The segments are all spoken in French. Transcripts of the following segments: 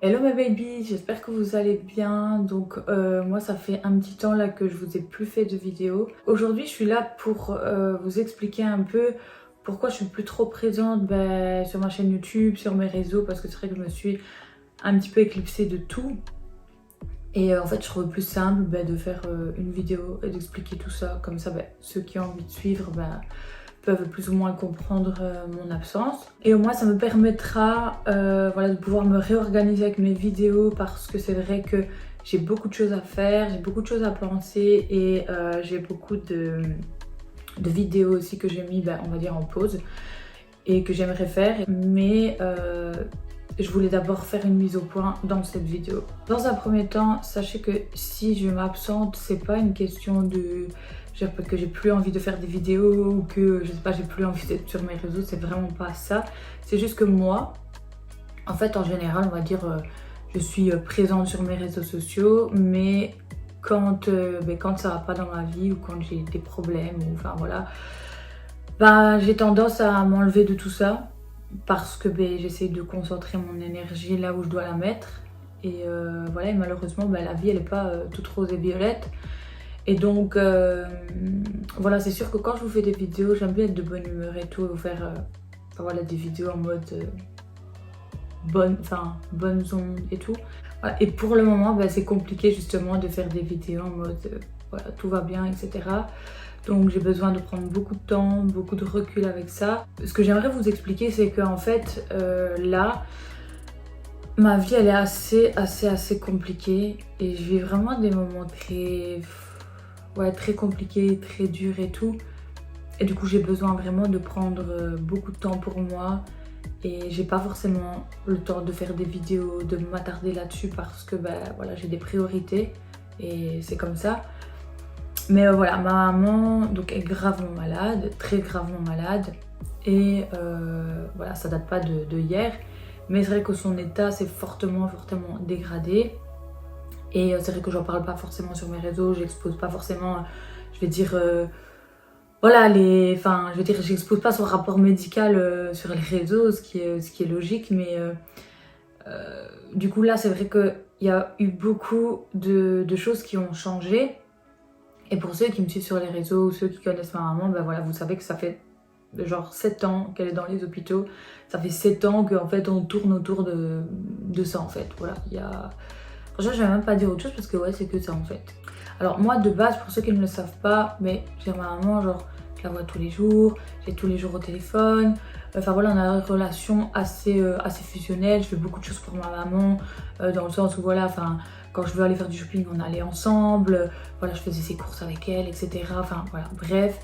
Hello mes babies, j'espère que vous allez bien. Donc moi ça fait un petit temps là que je vous ai plus fait de vidéos. Aujourd'hui je suis là pour vous expliquer un peu pourquoi je suis plus trop présente sur ma chaîne YouTube, sur mes réseaux, parce que c'est vrai que je me suis un petit peu éclipsée de tout. Et en fait je trouve plus simple de faire une vidéo et d'expliquer tout ça. Comme ça ceux qui ont envie de suivre peuvent plus ou moins comprendre mon absence. Et au moins ça me permettra voilà, de pouvoir me réorganiser avec mes vidéos, parce que c'est vrai que j'ai beaucoup de choses à faire, j'ai beaucoup de choses à penser et j'ai beaucoup de vidéos aussi que j'ai mis on va dire en pause et que j'aimerais faire. Mais je voulais d'abord faire une mise au point dans cette vidéo. Dans un premier temps, sachez que si je m'absente, c'est pas une question de que j'ai plus envie de faire des vidéos ou que je sais pas, j'ai plus envie d'être sur mes réseaux, c'est vraiment pas ça. C'est juste que moi, en fait en général, on va dire, je suis présente sur mes réseaux sociaux, mais quand ça va pas dans ma vie ou quand j'ai des problèmes ou enfin voilà, j'ai tendance à m'enlever de tout ça, parce que j'essaie de concentrer mon énergie là où je dois la mettre. Et voilà, et malheureusement la vie elle est pas toute rose et violette. Et donc voilà, c'est sûr que quand je vous fais des vidéos, j'aime bien être de bonne humeur et tout, et vous faire voilà, des vidéos en mode bonnes ondes et tout. Voilà. Et pour le moment c'est compliqué justement de faire des vidéos en mode voilà, tout va bien, etc. Donc j'ai besoin de prendre beaucoup de temps, beaucoup de recul avec ça. Ce que j'aimerais vous expliquer, c'est qu'en fait là, ma vie elle est assez compliquée et je vis vraiment des moments très compliqués, très durs et tout. Et du coup j'ai besoin vraiment de prendre beaucoup de temps pour moi. Et j'ai pas forcément le temps de faire des vidéos, de m'attarder là-dessus, parce que voilà, j'ai des priorités et c'est comme ça. Mais voilà, ma maman donc est gravement malade, très gravement malade. Et voilà, ça date pas de hier. Mais c'est vrai que son état s'est fortement dégradé. Et c'est vrai que j'en parle pas forcément sur mes réseaux, j'expose pas forcément, je vais dire, voilà, je veux dire, j'expose pas son rapport médical sur les réseaux, ce qui est logique. Mais du coup là, c'est vrai qu'il y a eu beaucoup de choses qui ont changé. Et pour ceux qui me suivent sur les réseaux ou ceux qui connaissent ma maman, voilà, vous savez que ça fait genre 7 ans qu'elle est dans les hôpitaux. Ça fait 7 ans qu'en fait on tourne autour de ça en fait. Voilà, il y a... Franchement, je vais même pas dire autre chose parce que ouais, c'est que ça en fait. Alors moi de base, pour ceux qui ne le savent pas, mais j'ai ma maman, genre je la vois tous les jours, j'ai tous les jours au téléphone. Enfin voilà, on a une relation assez fusionnelle. Je fais beaucoup de choses pour ma maman, dans le sens où voilà, enfin quand je veux aller faire du shopping, on allait ensemble. Voilà, je faisais ses courses avec elle, etc. Enfin voilà, bref,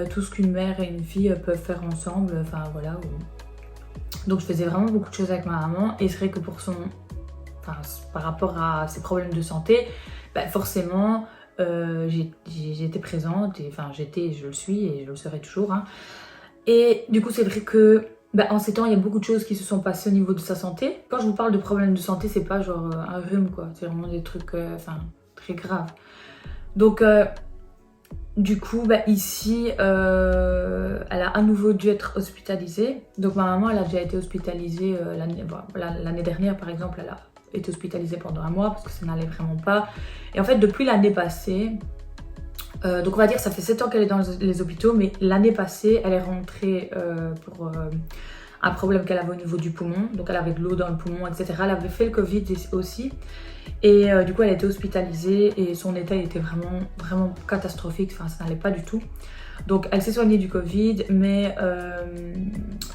tout ce qu'une mère et une fille peuvent faire ensemble. Enfin voilà. Donc je faisais vraiment beaucoup de choses avec ma maman. Et c'est vrai que par rapport à ses problèmes de santé, forcément j'étais présente, et enfin je le suis et je le serai toujours. Hein. Et du coup c'est vrai que en ces temps il y a beaucoup de choses qui se sont passées au niveau de sa santé. Quand je vous parle de problèmes de santé, c'est pas genre un rhume quoi, c'est vraiment des trucs très graves. Donc du coup ici elle a à nouveau dû être hospitalisée. Donc ma maman elle a déjà été hospitalisée l'année dernière par exemple. Elle a été hospitalisée pendant un mois parce que ça n'allait vraiment pas. Et en fait depuis l'année passée, donc on va dire ça fait 7 ans qu'elle est dans les hôpitaux, mais l'année passée elle est rentrée pour un problème qu'elle avait au niveau du poumon. Donc elle avait de l'eau dans le poumon, etc. Elle avait fait le Covid aussi. Et du coup elle a été hospitalisée et son état était vraiment catastrophique, enfin ça n'allait pas du tout. Donc elle s'est soignée du Covid, mais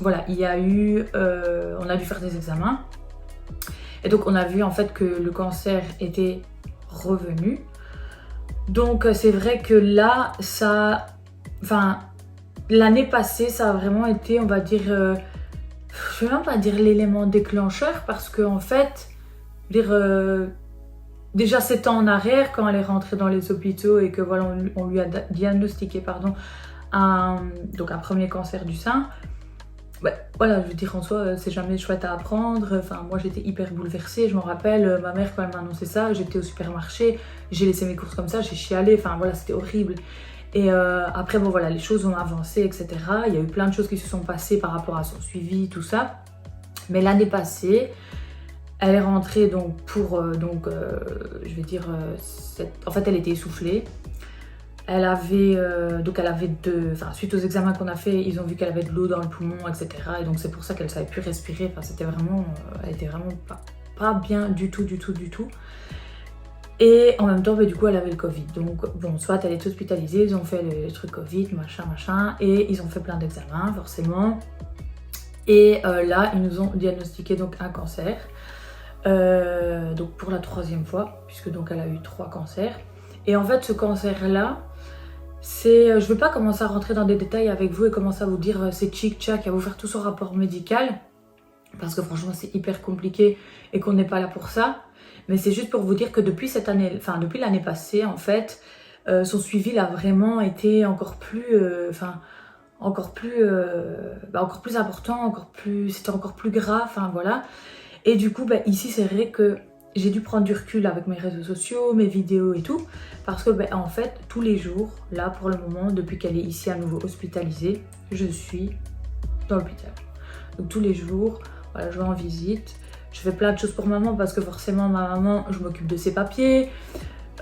voilà, il y a eu, on a dû faire des examens. Et donc on a vu en fait que le cancer était revenu. Donc c'est vrai que là, l'année passée, ça a vraiment été, on va dire, je vais même pas dire l'élément déclencheur, parce que en fait, déjà 7 ans en arrière, quand elle est rentrée dans les hôpitaux et que voilà, on lui a diagnostiqué un premier cancer du sein. Voilà, je veux dire en soi, c'est jamais chouette à apprendre. Enfin, moi j'étais hyper bouleversée. Je me rappelle, ma mère quand elle m'a annoncé ça, j'étais au supermarché, j'ai laissé mes courses comme ça, j'ai chialé. Enfin voilà, c'était horrible. Et après, bon voilà, les choses ont avancé, etc. Il y a eu plein de choses qui se sont passées par rapport à son suivi, tout ça. Mais l'année passée, Elle est rentrée donc pour, je vais dire, en fait elle était essoufflée. Elle avait, suite aux examens qu'on a fait, ils ont vu qu'elle avait de l'eau dans le poumon, etc. Et donc c'est pour ça qu'elle savait plus respirer. Enfin, c'était vraiment, elle était vraiment pas bien du tout. Et en même temps, du coup, elle avait le Covid. Donc bon, soit elle est hospitalisée, ils ont fait le truc Covid, machin, et ils ont fait plein d'examens, forcément. Et là, ils nous ont diagnostiqué donc un cancer. Donc pour la 3e fois, puisque donc elle a eu 3 cancers. Et en fait, ce cancer-là, je ne veux pas commencer à rentrer dans des détails avec vous et commencer à vous dire c'est tchic-tchac, à vous faire tout son rapport médical, parce que franchement c'est hyper compliqué et qu'on n'est pas là pour ça. Mais c'est juste pour vous dire que depuis l'année passée, en fait, son suivi a vraiment été encore plus important, c'était encore plus grave, enfin voilà. Et du coup, ici c'est vrai que j'ai dû prendre du recul avec mes réseaux sociaux, mes vidéos et tout, parce que en fait, tous les jours, là pour le moment, depuis qu'elle est ici à nouveau hospitalisée, je suis dans l'hôpital. Donc tous les jours, voilà, je vais en visite, je fais plein de choses pour maman, parce que forcément ma maman, je m'occupe de ses papiers,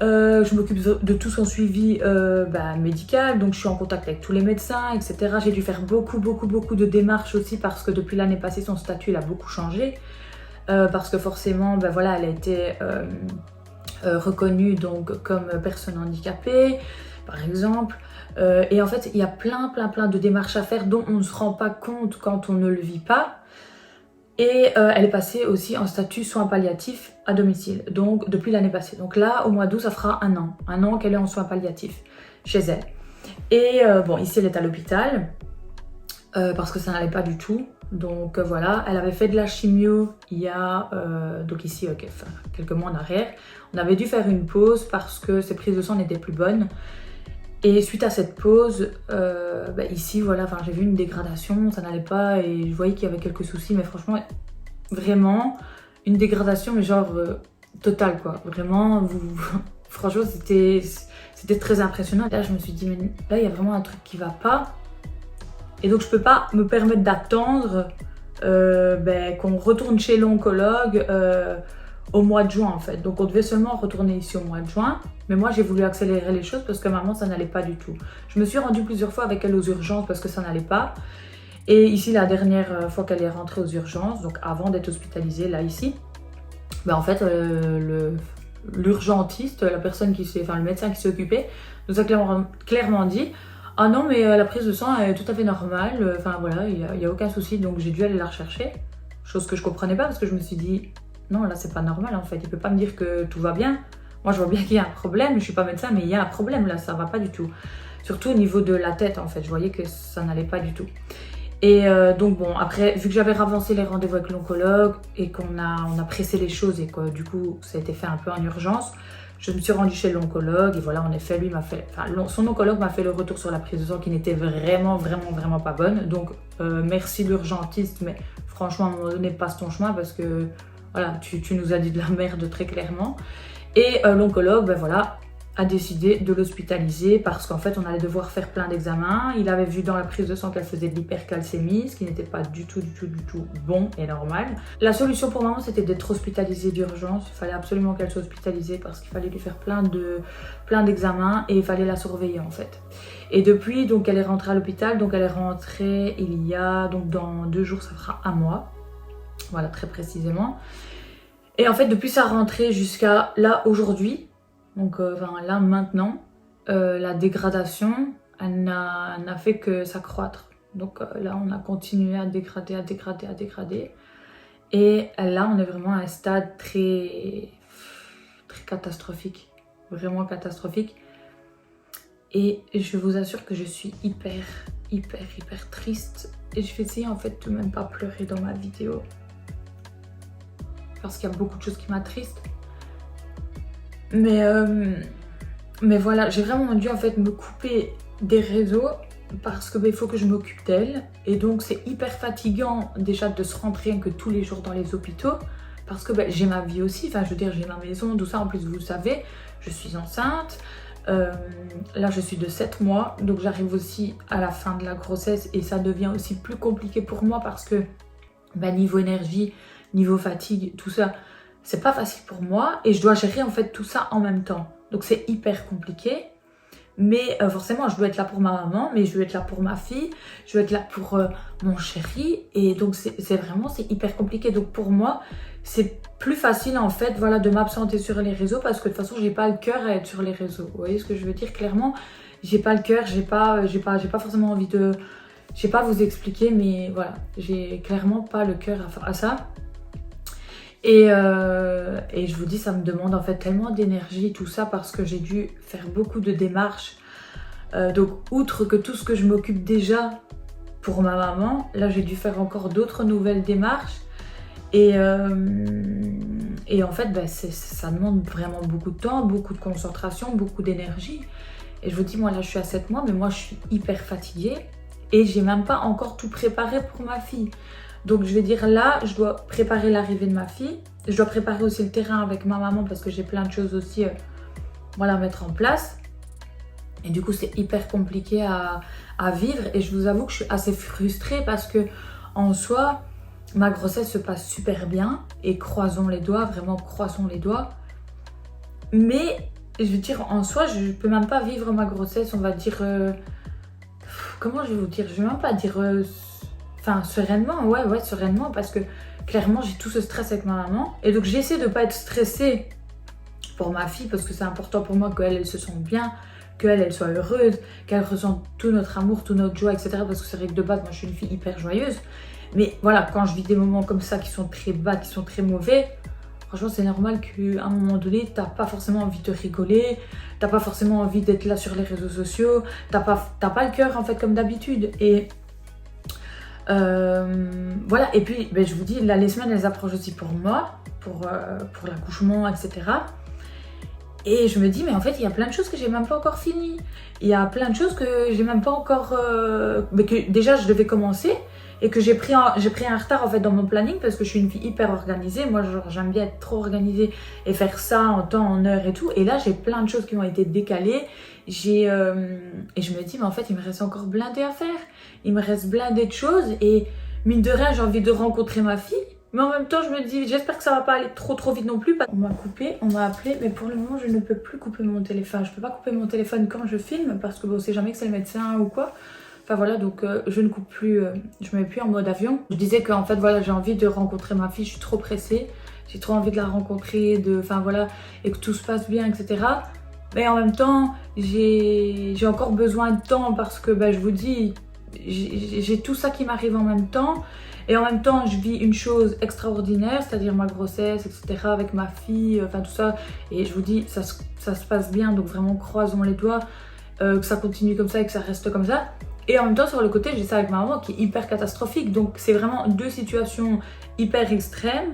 je m'occupe de tout son suivi médical, donc je suis en contact avec tous les médecins, etc. J'ai dû faire beaucoup de démarches aussi, parce que depuis l'année passée, son statut il a beaucoup changé. Parce que forcément, elle a été reconnue donc comme personne handicapée, par exemple. Et en fait, il y a plein de démarches à faire dont on ne se rend pas compte quand on ne le vit pas. Et elle est passée aussi en statut soins palliatifs à domicile, donc depuis l'année passée. Donc là, au mois d'août, ça fera un an qu'elle est en soins palliatifs chez elle. Et ici, elle est à l'hôpital, parce que ça n'allait pas du tout. Donc voilà, elle avait fait de la chimio il y a, quelques mois en arrière. On avait dû faire une pause parce que ses prises de sang n'étaient plus bonnes. Et suite à cette pause, ici, voilà, j'ai vu une dégradation, ça n'allait pas et je voyais qu'il y avait quelques soucis. Mais franchement, vraiment, une dégradation, mais genre totale quoi. Vraiment, franchement, c'était très impressionnant. Là, je me suis dit, mais là, il y a vraiment un truc qui va pas. Et donc je peux pas me permettre d'attendre qu'on retourne chez l'oncologue au mois de juin en fait. Donc on devait seulement retourner ici au mois de juin. Mais moi j'ai voulu accélérer les choses parce que maman ça n'allait pas du tout. Je me suis rendue plusieurs fois avec elle aux urgences parce que ça n'allait pas. Et ici la dernière fois qu'elle est rentrée aux urgences, donc avant d'être hospitalisée là ici, en fait l'urgentiste, le médecin qui s'est occupé, nous a clairement dit: ah non, mais la prise de sang est tout à fait normale, enfin voilà, il n'y a aucun souci, donc j'ai dû aller la rechercher. Chose que je comprenais pas parce que je me suis dit, non là c'est pas normal en fait, il peut pas me dire que tout va bien. Moi je vois bien qu'il y a un problème, je suis pas médecin mais il y a un problème là, ça va pas du tout. Surtout au niveau de la tête en fait, je voyais que ça n'allait pas du tout. Et donc bon, après, vu que j'avais ravancé les rendez-vous avec l'oncologue et qu'on a pressé les choses et que du coup ça a été fait un peu en urgence, je me suis rendue chez l'oncologue et voilà, en effet, son oncologue m'a fait le retour sur la prise de sang qui n'était vraiment pas bonne. Donc merci l'urgentiste, mais franchement à un moment donné passe ton chemin parce que voilà, tu nous as dit de la merde très clairement. Et l'oncologue, a décidé de l'hospitaliser parce qu'en fait on allait devoir faire plein d'examens. Il avait vu dans la prise de sang qu'elle faisait de l'hypercalcémie, ce qui n'était pas du tout bon et normal. La solution pour maman c'était d'être hospitalisée d'urgence. Il fallait absolument qu'elle soit hospitalisée parce qu'il fallait lui faire plein d'examens et il fallait la surveiller en fait. Et depuis donc elle est rentrée à l'hôpital, donc elle est rentrée il y a, donc dans 2 jours ça fera 1 mois. Voilà, très précisément. Et en fait depuis sa rentrée jusqu'à là aujourd'hui, donc là maintenant, la dégradation, elle n'a fait que s'accroître. Donc là on a continué à dégrader. Et là on est vraiment à un stade très catastrophique. Vraiment catastrophique. Et je vous assure que je suis hyper triste. Et je vais essayer en fait de même pas pleurer dans ma vidéo. Parce qu'il y a beaucoup de choses qui m'attristent. Mais voilà, j'ai vraiment dû en fait me couper des réseaux parce que il faut que je m'occupe d'elle. Et donc c'est hyper fatigant déjà de se rendre rien que tous les jours dans les hôpitaux. Parce que j'ai ma vie aussi, enfin je veux dire j'ai ma maison, tout ça. En plus vous le savez, je suis enceinte. Là je suis de 7 mois, donc j'arrive aussi à la fin de la grossesse et ça devient aussi plus compliqué pour moi parce que niveau énergie, niveau fatigue, tout ça, c'est pas facile pour moi et je dois gérer en fait tout ça en même temps. Donc c'est hyper compliqué. Mais forcément, je dois être là pour ma maman, mais je dois être là pour ma fille, je dois être là pour mon chéri. Et donc, c'est hyper compliqué. Donc, pour moi, c'est plus facile, en fait, voilà, de m'absenter sur les réseaux parce que de toute façon, j'ai pas le cœur à être sur les réseaux. Vous voyez ce que je veux dire? Clairement, j'ai pas le cœur, j'ai pas forcément envie de... Je sais pas vous expliquer, mais voilà, j'ai clairement pas le cœur à ça. Et je vous dis, ça me demande en fait tellement d'énergie, tout ça, parce que j'ai dû faire beaucoup de démarches. Donc, outre que tout ce que je m'occupe déjà pour ma maman, là, j'ai dû faire encore d'autres nouvelles démarches. Et en fait, ça demande vraiment beaucoup de temps, beaucoup de concentration, beaucoup d'énergie. Et je vous dis, moi, là, je suis à 7 mois, mais moi, je suis hyper fatiguée. Et j'ai même pas encore tout préparé pour ma fille. Donc je vais dire là, je dois préparer l'arrivée de ma fille. Je dois préparer aussi le terrain avec ma maman parce que j'ai plein de choses aussi voilà, à mettre en place. Et du coup, c'est hyper compliqué à vivre. Et je vous avoue que je suis assez frustrée parce que en soi, ma grossesse se passe super bien. Et croisons les doigts, vraiment croisons les doigts. Mais je veux dire, en soi, je peux même pas vivre ma grossesse, on va dire... comment je vais vous dire? Je vais même pas dire... Enfin, sereinement, ouais, sereinement, parce que clairement, j'ai tout ce stress avec ma maman. Et donc, j'essaie de ne pas être stressée pour ma fille, parce que c'est important pour moi qu'elle se sente bien, qu'elle soit heureuse, qu'elle ressente tout notre amour, toute notre joie, etc. Parce que c'est vrai que de base, moi, je suis une fille hyper joyeuse. Mais voilà, quand je vis des moments comme ça, qui sont très bas, qui sont très mauvais, franchement, c'est normal qu'à un moment donné, t'as pas forcément envie de rigoler, t'as pas forcément envie d'être là sur les réseaux sociaux, t'as pas le cœur, en fait, comme d'habitude. Et... voilà, et puis je vous dis, là les semaines elles approchent aussi pour moi, pour l'accouchement, etc. Et je me dis, mais en fait il y a plein de choses que j'ai même pas encore finies. Il y a plein de choses que j'ai même pas encore... mais que déjà je devais commencer et que j'ai pris un retard en fait dans mon planning parce que je suis une fille hyper organisée. Moi j'aime bien être trop organisée et faire ça en temps, en heure et tout. Et là j'ai plein de choses qui ont été décalées. Et je me dis, mais en fait il me reste encore blindé à faire. Il me reste blindé de choses et mine de rien, j'ai envie de rencontrer ma fille. Mais en même temps, je me dis, j'espère que ça va pas aller trop vite non plus. On m'a coupé, on m'a appelé, mais pour le moment, je ne peux plus couper mon téléphone. Je peux pas couper mon téléphone quand je filme parce que bon, on sait jamais que c'est le médecin ou quoi. Enfin voilà, donc je ne coupe plus, je me mets plus en mode avion. Je disais qu'en fait, voilà, j'ai envie de rencontrer ma fille, je suis trop pressée. J'ai trop envie de la rencontrer, enfin voilà, et que tout se passe bien, etc. Mais en même temps, j'ai encore besoin de temps parce que je vous dis... J'ai tout ça qui m'arrive en même temps et en même temps je vis une chose extraordinaire, c'est-à-dire ma grossesse, etc. avec ma fille, enfin tout ça, et je vous dis ça se passe bien, donc vraiment croisons les doigts que ça continue comme ça et que ça reste comme ça. Et en même temps sur le côté j'ai ça avec ma maman qui est hyper catastrophique, donc c'est vraiment deux situations hyper extrêmes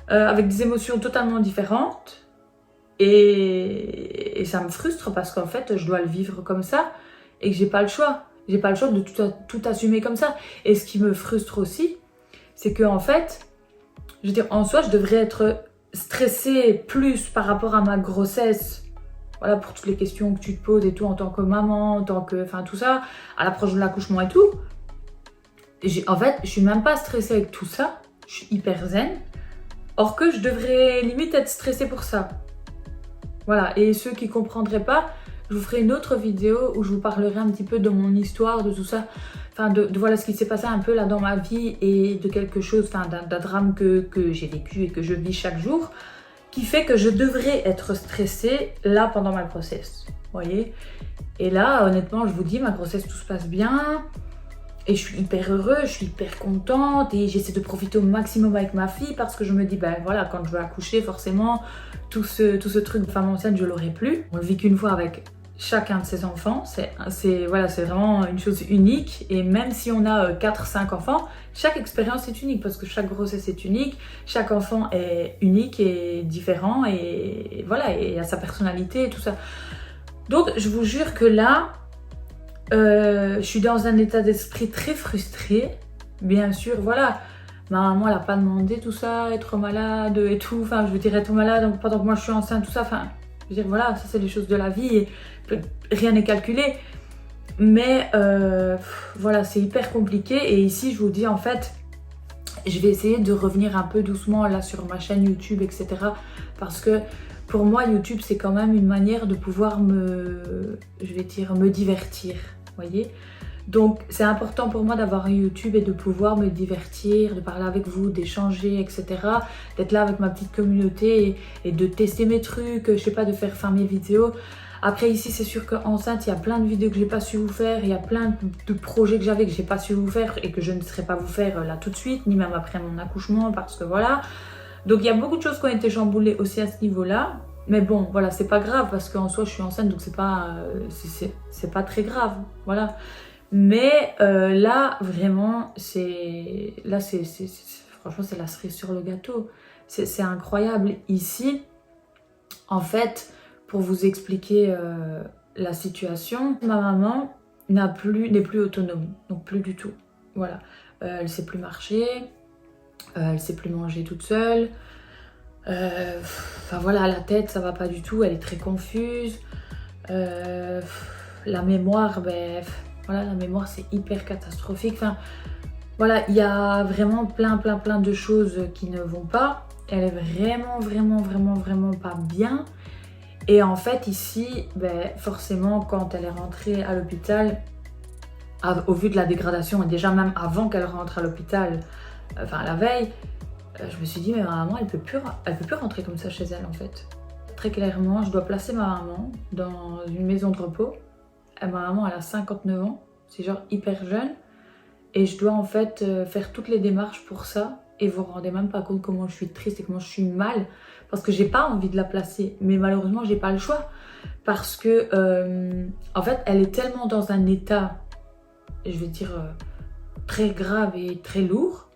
avec des émotions totalement différentes et ça me frustre parce qu'en fait je dois le vivre comme ça et que j'ai pas le choix. J'ai pas le choix de tout assumer comme ça. Et ce qui me frustre aussi, c'est que en fait, je veux dire, en soi, je devrais être stressée plus par rapport à ma grossesse. Voilà, pour toutes les questions que tu te poses et tout, en tant que maman, en tant que... Enfin, tout ça, à l'approche de l'accouchement et tout. En fait, je suis même pas stressée avec tout ça. Je suis hyper zen. Or que je devrais limite être stressée pour ça. Voilà, et ceux qui comprendraient pas... Je vous ferai une autre vidéo où je vous parlerai un petit peu de mon histoire, de tout ça. Enfin, de voilà ce qui s'est passé un peu là dans ma vie et de quelque chose, enfin d'un drame que j'ai vécu et que je vis chaque jour. Qui fait que je devrais être stressée là pendant ma grossesse. Vous voyez? Et là, honnêtement, je vous dis, ma grossesse, tout se passe bien. Et je suis hyper heureuse, je suis hyper contente. Et j'essaie de profiter au maximum avec ma fille parce que je me dis, voilà, quand je vais accoucher, forcément, tout ce truc de femme enceinte, je l'aurai plus. On le vit qu'une fois avec chacun de ses enfants, c'est vraiment une chose unique et même si on a 4-5 enfants, chaque expérience est unique parce que chaque grossesse est unique, chaque enfant est unique et différent et voilà, et a sa personnalité et tout ça. Donc je vous jure que là, je suis dans un état d'esprit très frustré, bien sûr, voilà. Ma maman, elle n'a pas demandé tout ça, être malade et tout, enfin je veux dire être malade pendant que moi je suis enceinte, tout ça, enfin je veux dire voilà, ça c'est les choses de la vie et rien n'est calculé. Mais voilà, c'est hyper compliqué et ici je vous dis en fait, Je vais essayer de revenir un peu doucement là sur ma chaîne YouTube, etc. Parce que pour moi, YouTube, c'est quand même une manière de pouvoir me divertir, vous voyez. Donc, c'est important pour moi d'avoir un YouTube et de pouvoir me divertir, de parler avec vous, d'échanger, etc. D'être là avec ma petite communauté et de tester mes trucs, je sais pas, de faire mes vidéos. Après ici, c'est sûr qu'enceinte, il y a plein de vidéos que j'ai pas su vous faire, il y a plein de projets que j'avais que j'ai pas su vous faire et que je ne saurais pas vous faire là tout de suite, ni même après mon accouchement, parce que voilà. Donc il y a beaucoup de choses qui ont été chamboulées aussi à ce niveau-là. Mais bon, voilà, c'est pas grave parce qu'en soi, je suis enceinte, donc c'est pas très grave, voilà. Mais là, vraiment, franchement, c'est la cerise sur le gâteau. C'est incroyable. Ici, en fait, pour vous expliquer la situation, ma maman n'est plus autonome, donc plus du tout. Voilà, elle sait plus marcher, elle sait plus manger toute seule. Enfin voilà, la tête, ça va pas du tout, elle est très confuse. La mémoire, voilà, la mémoire c'est hyper catastrophique. Enfin, voilà, il y a vraiment plein de choses qui ne vont pas. Elle est vraiment pas bien. Et en fait, ici, forcément, quand elle est rentrée à l'hôpital, au vu de la dégradation, et déjà même avant qu'elle rentre à l'hôpital, enfin la veille, je me suis dit, mais ma maman, elle peut plus rentrer comme ça chez elle en fait. Très clairement, je dois placer ma maman dans une maison de repos. Ma maman, elle a 59 ans, c'est genre hyper jeune. Et je dois en fait faire toutes les démarches pour ça. Et vous vous rendez même pas compte comment je suis triste et comment je suis mal. Parce que j'ai pas envie de la placer. Mais malheureusement, j'ai pas le choix. Parce que, en fait, elle est tellement dans un état, je vais dire, très grave et très lourd.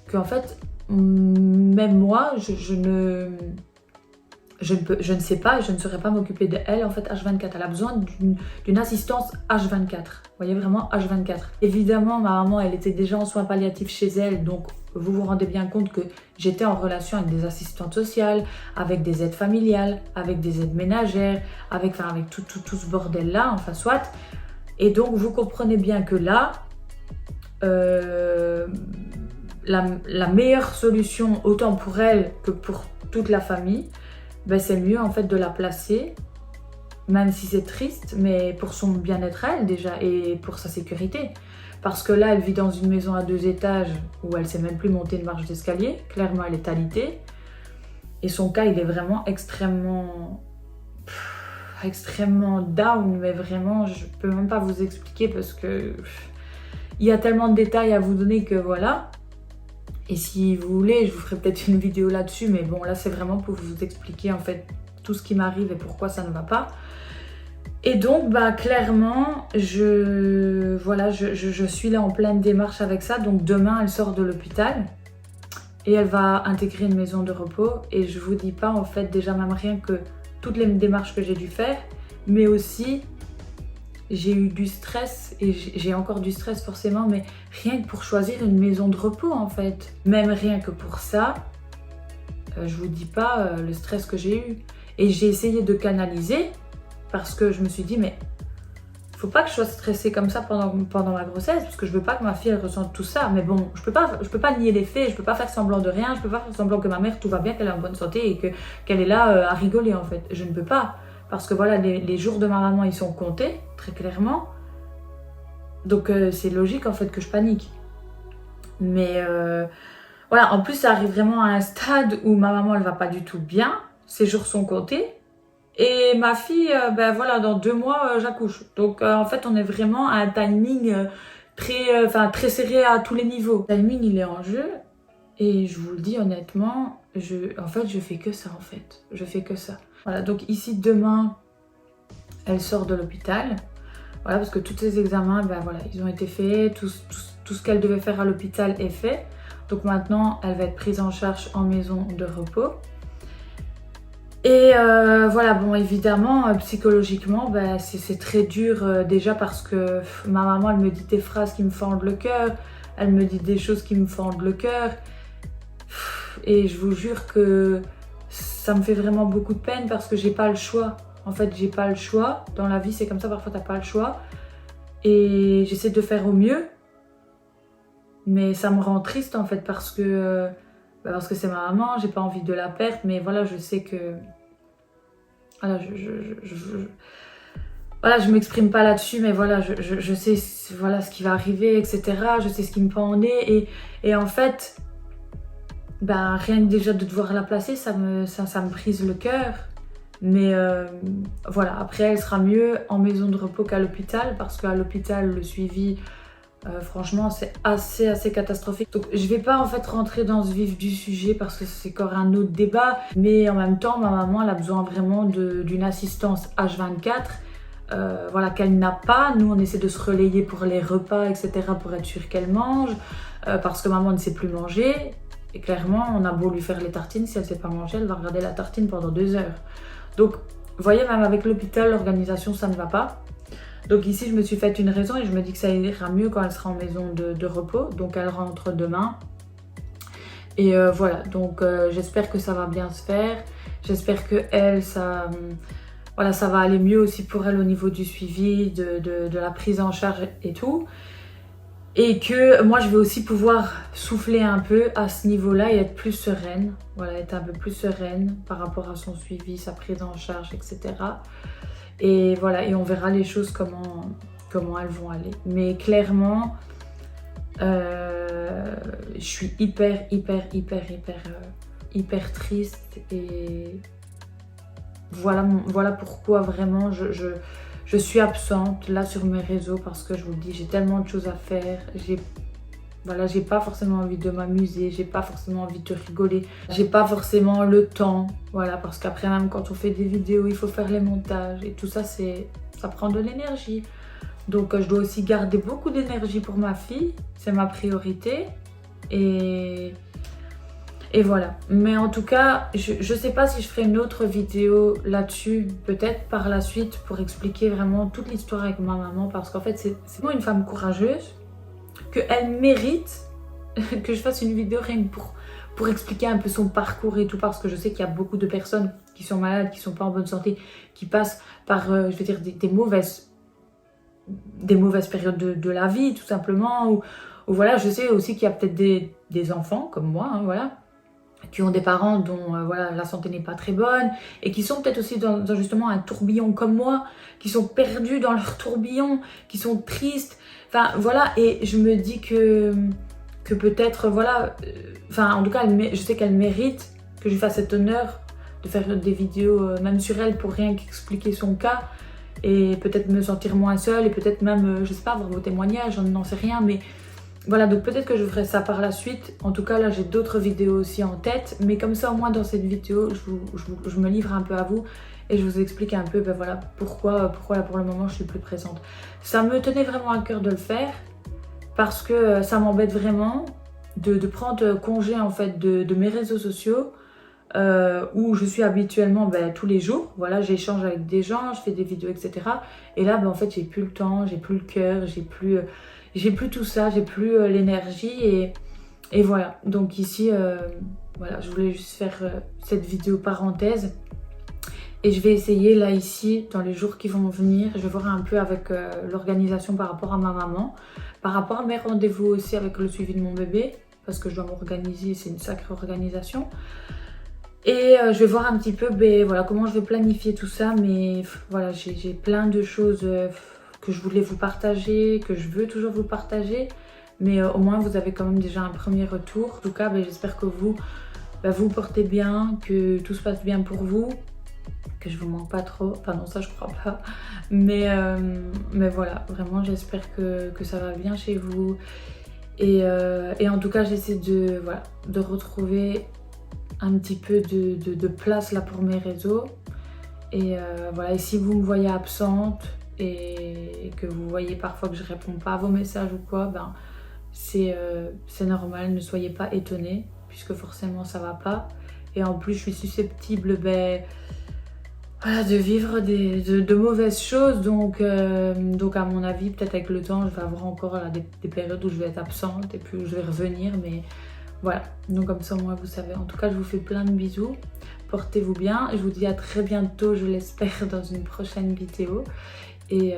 Qu'en fait, même moi, je ne sais pas, je ne saurais pas m'occuper d'elle en fait H24. Elle a besoin d'une assistance H24. Vous voyez, vraiment H24. Évidemment, ma maman, elle était déjà en soins palliatifs chez elle, donc vous vous rendez bien compte que j'étais en relation avec des assistantes sociales, avec des aides familiales, avec des aides ménagères, avec tout ce bordel-là, enfin soit. Et donc, vous comprenez bien que là, la meilleure solution, autant pour elle que pour toute la famille, c'est mieux en fait de la placer, même si c'est triste, mais pour son bien-être à elle déjà et pour sa sécurité. Parce que là, elle vit dans une maison à 2 étages où elle ne sait même plus monter une marche d'escalier. Clairement, elle est alitée. Et son cas, il est vraiment extrêmement down, mais vraiment, je peux même pas vous expliquer parce que il y a tellement de détails à vous donner que voilà. Et si vous voulez, je vous ferai peut-être une vidéo là-dessus, mais bon, là, c'est vraiment pour vous expliquer en fait tout ce qui m'arrive et pourquoi ça ne va pas. Et donc, clairement, je suis là en pleine démarche avec ça. Donc, demain, elle sort de l'hôpital et elle va intégrer une maison de repos. Et je vous dis pas, en fait, déjà même rien que toutes les démarches que j'ai dû faire, mais aussi, j'ai eu du stress et j'ai encore du stress forcément, mais rien que pour choisir une maison de repos, en fait. Même rien que pour ça, je vous dis pas le stress que j'ai eu. Et j'ai essayé de canaliser. Parce que je me suis dit, mais faut pas que je sois stressée comme ça pendant ma grossesse, parce que je veux pas que ma fille elle ressente tout ça. Mais bon, je peux pas nier les faits, je peux pas faire semblant de rien, je peux pas faire semblant que ma mère tout va bien, qu'elle est en bonne santé et qu'elle est là à rigoler en fait. Je ne peux pas, parce que voilà, les jours de ma maman ils sont comptés, très clairement. Donc c'est logique en fait que je panique. Mais voilà, en plus ça arrive vraiment à un stade où ma maman elle va pas du tout bien, ses jours sont comptés. Et ma fille, voilà, dans 2 mois, j'accouche. Donc, en fait, on est vraiment à un timing très serré à tous les niveaux. Le timing, il est en jeu. Et je vous le dis honnêtement, je fais que ça, en fait. Je fais que ça. Voilà, donc ici, demain, elle sort de l'hôpital. Voilà, parce que tous ces examens, voilà, ils ont été faits. Tout ce qu'elle devait faire à l'hôpital est fait. Donc maintenant, elle va être prise en charge en maison de repos. Et voilà, bon, évidemment, psychologiquement, c'est très dur déjà parce que ma maman, elle me dit des phrases qui me fendent le cœur, elle me dit des choses qui me fendent le cœur. Et je vous jure que ça me fait vraiment beaucoup de peine parce que j'ai pas le choix. En fait, j'ai pas le choix. Dans la vie, c'est comme ça, parfois, t'as pas le choix. Et j'essaie de faire au mieux. Mais ça me rend triste en fait parce que c'est ma maman, j'ai pas envie de la perdre, mais voilà, je sais que... Voilà, voilà, je m'exprime pas là-dessus, mais voilà, je sais voilà, ce qui va arriver, etc. Je sais ce qui me pend au nez. Et en fait, ben, rien que déjà de devoir la placer, ça me brise le cœur. Mais voilà, après, elle sera mieux en maison de repos qu'à l'hôpital, parce qu'à l'hôpital, le suivi, franchement, c'est assez catastrophique. Donc, je vais pas en fait rentrer dans ce vif du sujet parce que c'est encore un autre débat. Mais en même temps, ma maman, elle a besoin vraiment d'une assistance H24. Voilà, qu'elle n'a pas. Nous, on essaie de se relayer pour les repas, etc. pour être sûr qu'elle mange. Parce que maman ne sait plus manger. Et clairement, on a beau lui faire les tartines, si elle ne sait pas manger, elle va regarder la tartine pendant 2 heures. Donc, vous voyez, même avec l'hôpital, l'organisation, ça ne va pas. Donc ici, je me suis fait une raison et je me dis que ça ira mieux quand elle sera en maison de repos. Donc, elle rentre demain. Et voilà, donc j'espère que ça va bien se faire. J'espère que elle, voilà, ça va aller mieux aussi pour elle au niveau du suivi, de la prise en charge et tout. Et que moi, je vais aussi pouvoir souffler un peu à ce niveau-là et être plus sereine. Voilà, être un peu plus sereine par rapport à son suivi, sa prise en charge, etc. Et voilà, et on verra les choses comment elles vont aller. Mais clairement, je suis hyper triste. Et voilà pourquoi vraiment je suis absente là sur mes réseaux, parce que je vous le dis, j'ai tellement de choses à faire. Voilà, j'ai pas forcément envie de m'amuser, j'ai pas forcément envie de rigoler, j'ai pas forcément le temps. Voilà, parce qu'après, même quand on fait des vidéos, il faut faire les montages et tout ça, ça prend de l'énergie. Donc je dois aussi garder beaucoup d'énergie pour ma fille, c'est ma priorité. Et voilà. Mais en tout cas, je sais pas si je ferai une autre vidéo là-dessus, peut-être par la suite, pour expliquer vraiment toute l'histoire avec ma maman. Parce qu'en fait, c'est vraiment une femme courageuse, qu'elle mérite que je fasse une vidéo rien que pour expliquer un peu son parcours et tout. Parce que je sais qu'il y a beaucoup de personnes qui sont malades, qui sont pas en bonne santé, qui passent par, je veux dire, des mauvaises périodes de la vie, tout simplement. Ou voilà, je sais aussi qu'il y a peut-être des enfants comme moi, hein, voilà, qui ont des parents dont voilà, la santé n'est pas très bonne et qui sont peut-être aussi dans justement un tourbillon comme moi, qui sont perdus dans leur tourbillon, qui sont tristes. Enfin voilà, et je me dis que peut-être, voilà, enfin en tout cas, je sais qu'elle mérite que je lui fasse cet honneur de faire des vidéos même sur elle pour rien qu'expliquer son cas et peut-être me sentir moins seule et peut-être même, je sais pas, avoir vos témoignages, on n'en sait rien, mais voilà, donc peut-être que je ferai ça par la suite. En tout cas, là, j'ai d'autres vidéos aussi en tête. Mais comme ça, au moins, dans cette vidéo, je me livre un peu à vous. Et je vous explique un peu, ben voilà, pourquoi là, pour le moment, je suis plus présente. Ça me tenait vraiment à cœur de le faire. Parce que ça m'embête vraiment de prendre congé, en fait, de mes réseaux sociaux. Où je suis habituellement tous les jours. Voilà, j'échange avec des gens, je fais des vidéos, etc. Et là, en fait, j'ai plus le temps, j'ai plus le cœur, j'ai plus tout ça, j'ai plus l'énergie et voilà. Donc ici, voilà, je voulais juste faire cette vidéo parenthèse. Et je vais essayer là ici, dans les jours qui vont venir, je vais voir un peu avec l'organisation par rapport à ma maman, par rapport à mes rendez-vous aussi avec le suivi de mon bébé, parce que je dois m'organiser, c'est une sacrée organisation. Et je vais voir un petit peu voilà, comment je vais planifier tout ça, mais voilà, j'ai plein de choses que je voulais vous partager, que je veux toujours vous partager, mais au moins vous avez quand même déjà un premier retour. En tout cas, j'espère que vous vous portez bien, que tout se passe bien pour vous, que je vous manque pas trop, enfin non, ça je crois pas, mais voilà, vraiment j'espère que ça va bien chez vous, et en tout cas j'essaie de retrouver un petit peu de place là pour mes réseaux, et voilà, et si vous me voyez absente et que vous voyez parfois que je réponds pas à vos messages ou quoi, c'est normal, ne soyez pas étonnés puisque forcément ça va pas, et en plus je suis susceptible voilà, de vivre de mauvaises choses, donc à mon avis peut-être avec le temps je vais avoir encore là, des périodes où je vais être absente et puis où je vais revenir, mais voilà, donc comme ça moi vous savez. En tout cas, je vous fais plein de bisous, portez-vous bien, je vous dis à très bientôt, je l'espère, dans une prochaine vidéo. Et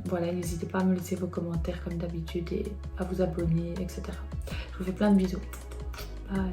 voilà, n'hésitez pas à me laisser vos commentaires comme d'habitude et à vous abonner, etc. Je vous fais plein de bisous. Bye.